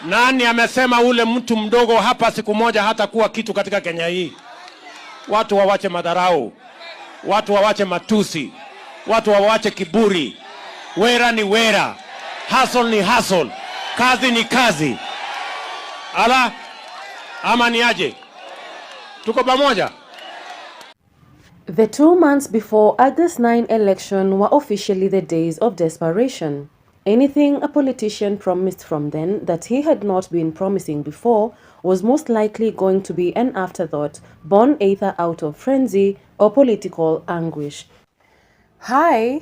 Nani amesema ule mtu mdogo hapa siku moja hata kuwa kitu katika Kenya hii? Watu wawache madharau, watu wawache matusi, watu wawache kiburi. Wera ni wera, hustle ni hustle, kazi ni kazi. Ala, ama ni aje? Tuko pamoja? The 2 months before August 9 election were officially the days of desperation. Anything a politician promised from then that he had not been promising before was most likely going to be an afterthought, born either out of frenzy or political anguish. Hi,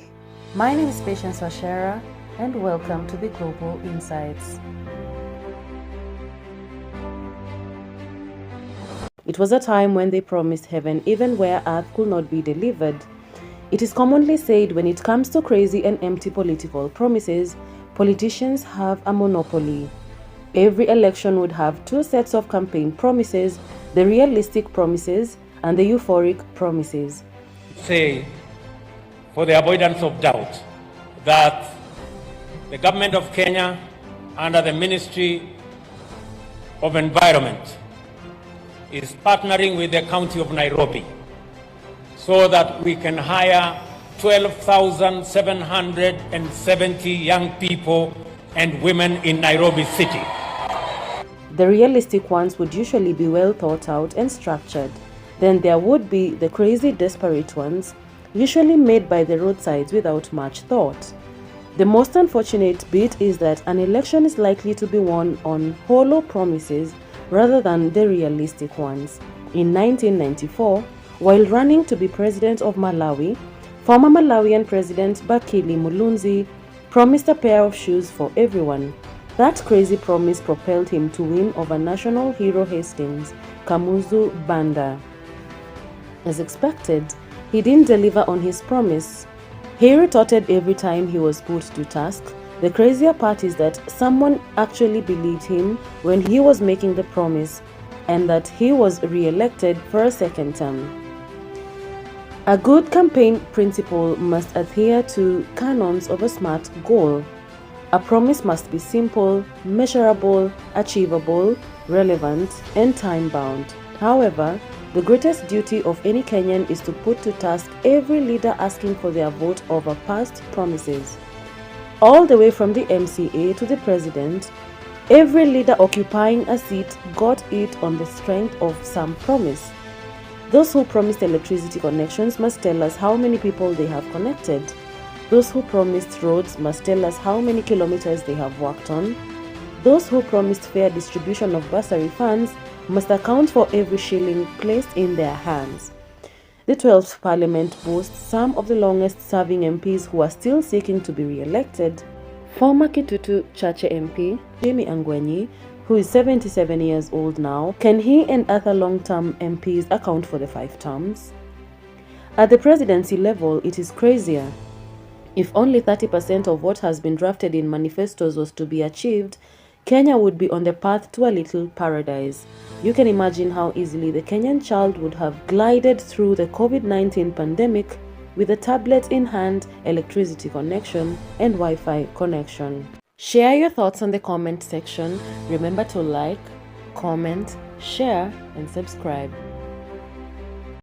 my name is Patience Washera, and welcome to the Global Insights. It was a time when they promised heaven even where earth could not be delivered. It is commonly said when it comes to crazy and empty political promises, politicians have a monopoly. Every election would have 2 sets of campaign promises, the realistic promises and the euphoric promises. Say, for the avoidance of doubt, that the government of Kenya, under the Ministry of Environment, is partnering with the County of Nairobi so that we can hire 12,770 young people and women in Nairobi City. The realistic ones would usually be well thought out and structured. Then there would be the crazy, desperate ones, usually made by the roadsides without much thought. The most unfortunate bit is that an election is likely to be won on hollow promises rather than the realistic ones. In 1994, while running to be president of Malawi, former Malawian President Bakili Mulunzi promised a pair of shoes for everyone. That crazy promise propelled him to win over national hero Hastings Kamuzu Banda. As expected, he didn't deliver on his promise. He retorted every time he was put to task. The crazier part is that someone actually believed him when he was making the promise, and that he was re-elected for a second term. A good campaign principle must adhere to canons of a smart goal. A promise must be simple, measurable, achievable, relevant, and time-bound. However, the greatest duty of any Kenyan is to put to task every leader asking for their vote over past promises. All the way from the MCA to the president, every leader occupying a seat got it on the strength of some promise. Those who promised electricity connections must tell us how many people they have connected. Those who promised roads must tell us how many kilometers they have worked on. Those who promised fair distribution of bursary funds must account for every shilling placed in their hands. The 12th Parliament boasts some of the longest-serving MPs who are still seeking to be re-elected. Former Kitutu Chache MP, Jimmy Angwenyi, who is 77 years old now, can he and other long-term MPs account for the 5 terms? At the presidency level, it is crazier. If only 30% of what has been drafted in manifestos was to be achieved, Kenya would be on the path to a little paradise. You can imagine how easily the Kenyan child would have glided through the COVID-19 pandemic with a tablet in hand, electricity connection, and Wi-Fi connection. Share your thoughts on the comment section. Remember to like, comment, share, and subscribe.